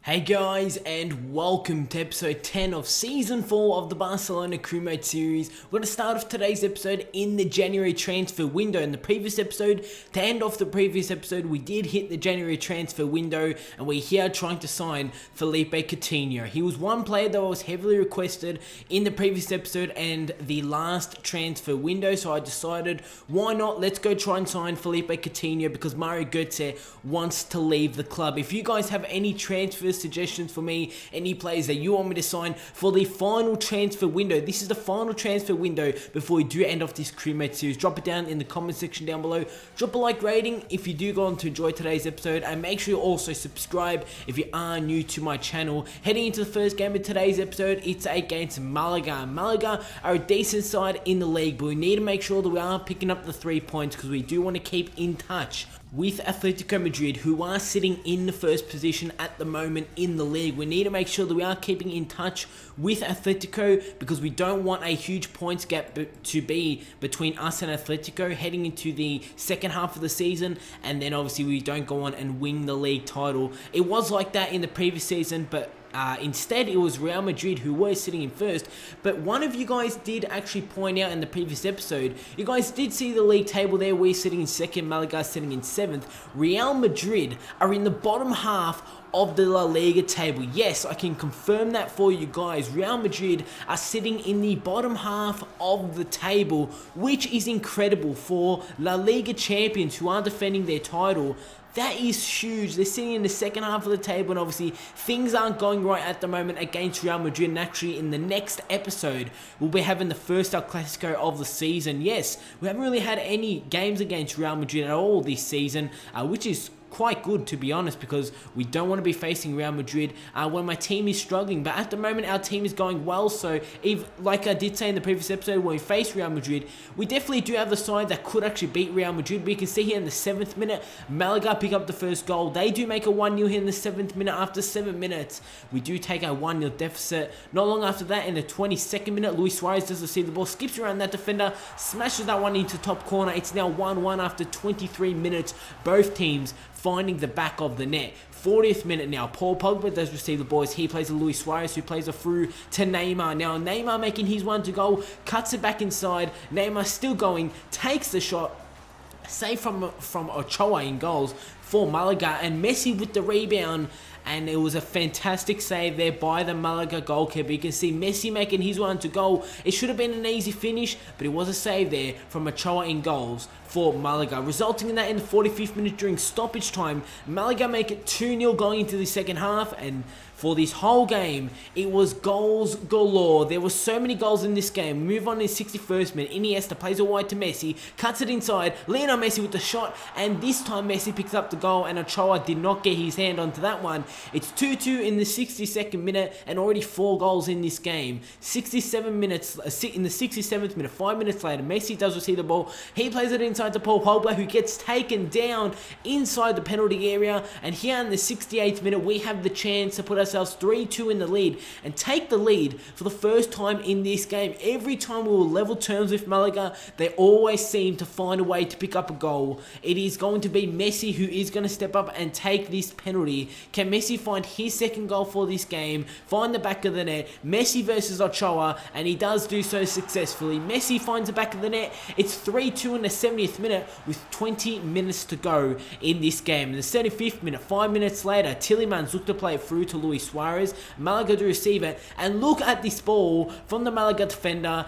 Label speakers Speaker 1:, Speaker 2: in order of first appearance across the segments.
Speaker 1: Hey guys, and welcome to episode 10 of season 4 of the Barcelona GAMEMODE series. We're going to start off today's episode in the January transfer window. In the previous episode, to end off the previous episode, we did hit the January transfer window and we're here trying to sign Felipe Coutinho. He was one player that was heavily requested in the previous episode and the last transfer window, so I decided, why not? Let's go try and sign Felipe Coutinho because Mario Götze wants to leave the club. If you guys have any transfers, suggestions for me, any players that you want me to sign for the final transfer window. This is the final transfer window before we do end off this GAMEMODE series. Drop it down in the comment section down below. Drop a like rating if you do go on to enjoy today's episode, and make sure you also subscribe if you are new to my channel. Heading into the first game of today's episode, it's against Malaga. Malaga are a decent side in the league, but we need to make sure that we are picking up the 3 points because we do want to keep in touch with Atletico Madrid, who are sitting in the first position at the moment in the league. We need to make sure that we are keeping in touch with Atletico because we don't want a huge points gap to be between us and Atletico heading into the second half of the season, and then obviously we don't go on and win the league title. It was like that in the previous season, but instead, it was Real Madrid who were sitting in first. But one of you guys did actually point out in the previous episode, you guys did see the league table there. We're sitting in second, Malaga sitting in seventh. Real Madrid are in the bottom half of the La Liga table. Yes, I can confirm that for you guys. Real Madrid are sitting in the bottom half of the table, which is incredible for La Liga champions who are defending their title. That is huge. They're sitting in the second half of the table, and obviously things aren't going right at the moment against Real Madrid. And actually, in the next episode, we'll be having the first El Clasico of the season. Yes, we haven't really had any games against Real Madrid at all this season, which is quite good, to be honest, because we don't want to be facing Real Madrid when my team is struggling. But at the moment, our team is going well. So, like I did say in the previous episode, when we face Real Madrid, we definitely do have the side that could actually beat Real Madrid. But you can see here in the 7th minute, Malaga pick up the first goal. They do make a 1-0 here in the 7th minute. After 7 minutes, we do take a 1-0 deficit. Not long after that, in the 22nd minute, Luis Suarez does receive the ball, skips around that defender, smashes that one into top corner. It's now 1-1 after 23 minutes. Both teams finding the back of the net. 40th minute now, Paul Pogba does receive the ball as he plays to Luis Suarez, who plays it through to Neymar. Now Neymar making his one to goal, cuts it back inside. Neymar still going, takes the shot, save from Ochoa in goals for Malaga, and Messi with the rebound. And it was a fantastic save there by the Malaga goalkeeper. You can see Messi making his one to goal. It should have been an easy finish, but it was a save there from Ochoa in goals for Malaga, resulting in that in the 45th minute during stoppage time. Malaga make it 2-0 going into the second half, and for this whole game, it was goals galore. There were so many goals in this game. We move on in the 61st minute. Iniesta plays it wide to Messi, cuts it inside. Lionel Messi with the shot, and this time Messi picks up the goal, and Ochoa did not get his hand onto that one. It's 2-2 in the 62nd minute, and already 4 goals in this game. 67 minutes, in the 67th minute, 5 minutes later, Messi does receive the ball. He plays it inside to Paul Pogba, who gets taken down inside the penalty area. And here in the 68th minute, we have the chance to put ourselves 3-2 in the lead and take the lead for the first time in this game. Every time we were level terms with Malaga, they always seem to find a way to pick up a goal. It is going to be Messi who is going to step up and take this penalty. Can Messi find his second goal for this game, find the back of the net? Messi versus Ochoa, and he does do so successfully. Messi finds the back of the net. It's 3-2 in the 70th minute with 20 minutes to go in this game. In the 75th minute, 5 minutes later, Tielemans looked to play it through to Luis Suarez. Malaga to receive it, and look at this ball from the Malaga defender,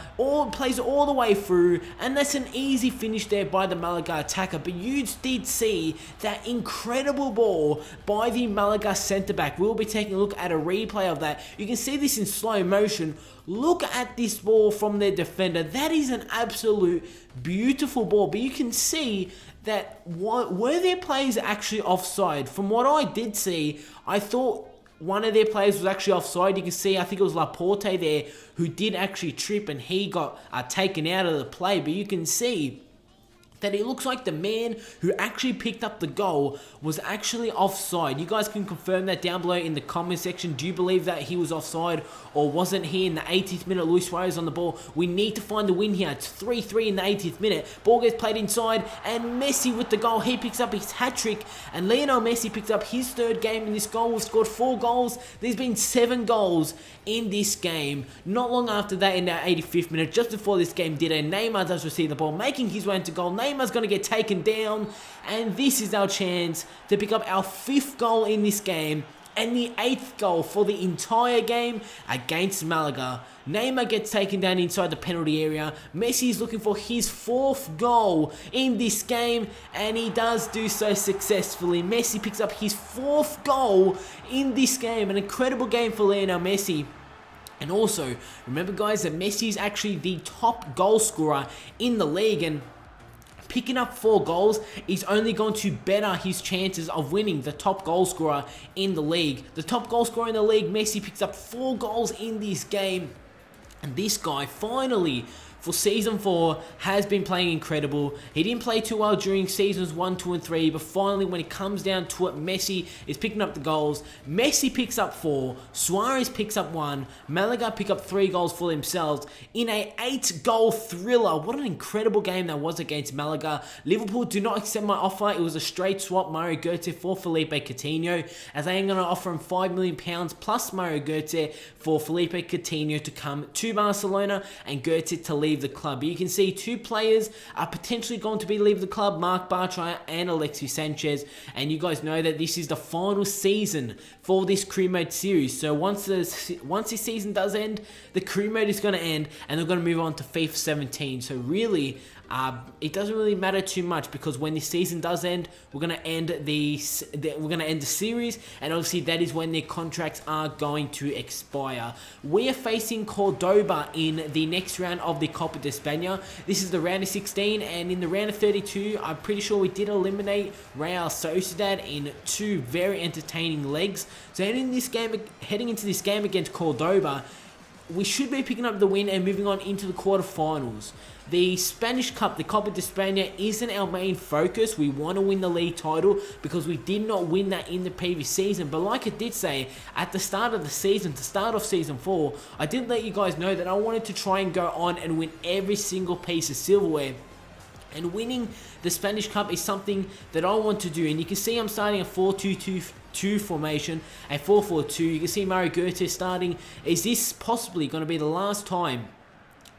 Speaker 1: plays all the way through, and that's an easy finish there by the Malaga attacker. But you did see that incredible ball by the Malaga centre-back. We'll be taking a look at a replay of that. You can see this in slow motion. Look at this ball from their defender. That is an absolute beautiful ball, but you can see that were their players actually offside? From what I did see, I thought one of their players was actually offside. You can see, I think it was Laporte there, who did actually trip, and he got taken out of the play. But you can see that it looks like the man who actually picked up the goal was actually offside. You guys can confirm that down below in the comment section. Do you believe that he was offside, or wasn't he in the 80th minute? Luis Suarez on the ball. We need to find the win here. It's 3-3 in the 80th minute. Ball gets played inside, and Messi with the goal. He picks up his hat-trick, and Lionel Messi picks up his third game in this goal. We've scored 4 goals. There's been 7 goals in this game. Not long after that, in the 85th minute, just before this game did end, Neymar does receive the ball, making his way into goal. Neymar's going to get taken down, and this is our chance to pick up our 5th goal in this game and the 8th goal for the entire game against Malaga. Neymar gets taken down inside the penalty area. Messi is looking for his 4th goal in this game, and he does do so successfully. Messi picks up his 4th goal in this game. An incredible game for Lionel Messi. And also, remember guys, that Messi is actually the top goal scorer in the league, and picking up 4 goals is only going to better his chances of winning the top goal scorer in the league. The top goal scorer in the league, Messi, picks up 4 goals in this game. And this guy finally, for Season 4, has been playing incredible. He didn't play too well during Seasons 1, 2, and 3, but finally when it comes down to it, Messi is picking up the goals. Messi picks up 4, Suarez picks up 1, Malaga pick up 3 goals for themselves in a 8-goal thriller. What an incredible game that was against Malaga. Liverpool do not accept my offer. It was a straight swap, Mario Götze for Felipe Coutinho, as I am going to offer him £5 million plus Mario Götze for Felipe Coutinho to come to Barcelona and Götze to leave the club. You can see 2 players are potentially going to be leaving the club, Marc Bartra and Alexis Sanchez, and you guys know that this is the final season for this crew mode series. So once this season does end, the crew mode is going to end, and they're going to move on to FIFA 17. So really, it doesn't really matter too much, because when this season does end, we're going to end the series, and obviously that is when their contracts are going to expire. We are facing Cordoba in the next round of the Copa de España. This is the round of 16, and in the round of 32, I'm pretty sure we did eliminate Real Sociedad in 2 very entertaining legs. So heading into this game against Cordoba, we should be picking up the win and moving on into the quarterfinals. The Spanish Cup, the Copa de España, isn't our main focus. We want to win the league title because we did not win that in the previous season. But like I did say at the start of the season, to start off Season 4, I did let you guys know that I wanted to try and go on and win every single piece of silverware. And winning the Spanish Cup is something that I want to do. And you can see I'm starting a 4-2-2 formation, a 4-4-2. You can see Mario Götze starting. Is this possibly going to be the last time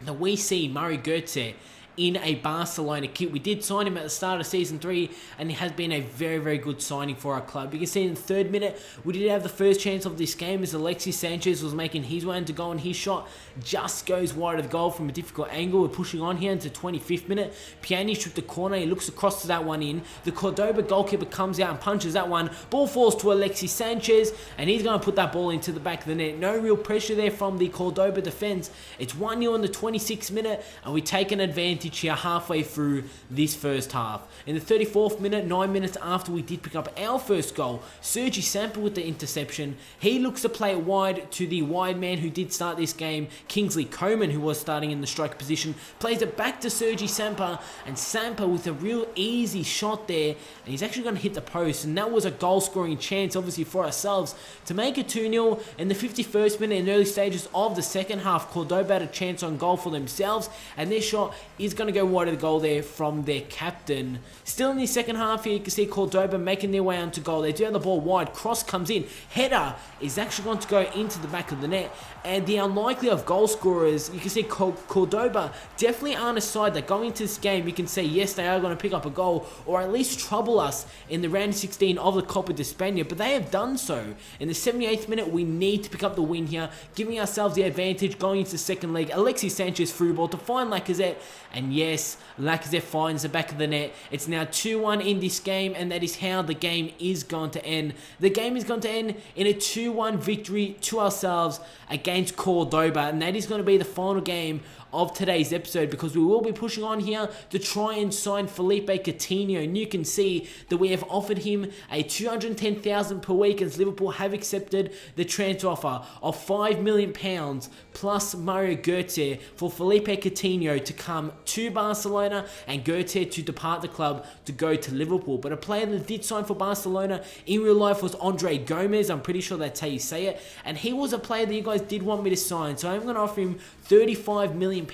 Speaker 1: that we see Mario Götze in a Barcelona kit? We did sign him at the start of Season 3, and he has been a very, very good signing for our club. You can see in the 3rd minute, we did have the first chance of this game as Alexis Sanchez was making his way into goal, and his shot just goes wide of the goal from a difficult angle. We're pushing on here into 25th minute. Pjanic with the corner. He looks across to that one in. The Cordoba goalkeeper comes out and punches that one. Ball falls to Alexis Sanchez, and he's going to put that ball into the back of the net. No real pressure there from the Cordoba defense. It's 1-0 in the 26th minute, and we take an advantage here halfway through this first half. In the 34th minute, 9 minutes after we did pick up our first goal, Sergi Samper with the interception. He looks to play it wide to the wide man who did start this game, Kingsley Coman, who was starting in the striker position, plays it back to Sergi Samper, and Samper with a real easy shot there, and he's actually going to hit the post, and that was a goal scoring chance obviously for ourselves to make it 2-0. In the 51st minute, in early stages of the second half, Cordoba had a chance on goal for themselves, and their shot is going to go wide of the goal there from their captain. Still in the second half here, you can see Cordoba making their way onto goal. They do have the ball wide, cross comes in, header is actually going to go into the back of the net, and the unlikely of goal scorers, you can see Cordoba definitely aren't a side that going into this game, you can say yes, they are going to pick up a goal, or at least trouble us in the round 16 of the Copa de España, but they have done so. In the 78th minute, we need to pick up the win here, giving ourselves the advantage going into the second leg. Alexis Sanchez through ball to find Lacazette, and yes, Lacazette finds the back of the net. It's now 2-1 in this game, and that is how the game is going to end. The game is going to end in a 2-1 victory to ourselves against Cordoba, and that is going to be the final game of today's episode, because we will be pushing on here to try and sign Felipe Coutinho, and you can see that we have offered him a $210,000 per week, as Liverpool have accepted the transfer offer of £5 million plus Mario Götze for Felipe Coutinho to come to Barcelona and Goethe to depart the club to go to Liverpool. But a player that did sign for Barcelona in real life was Andre Gomez. I'm pretty sure that's how you say it. And he was a player that you guys did want me to sign. So I'm going to offer him £35 million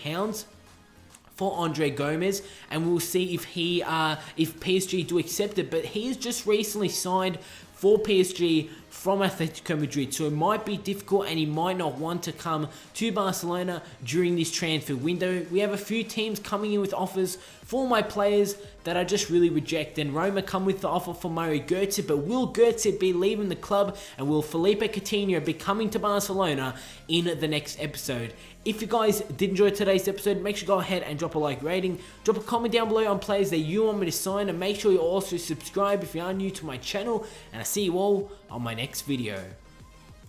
Speaker 1: for Andre Gomez, and we'll see if PSG do accept it. But he has just recently signed for PSG from Atletico Madrid, so it might be difficult and he might not want to come to Barcelona during this transfer window. We have a few teams coming in with offers for my players that I just really reject. And Roma come with the offer for Mario Götze, but will Götze be leaving the club, and will Felipe Coutinho be coming to Barcelona in the next episode? If you guys did enjoy today's episode, make sure to go ahead and drop a like rating, drop a comment down below on players that you want me to sign, and make sure you also subscribe if you are new to my channel, and I'll see you all on my next video.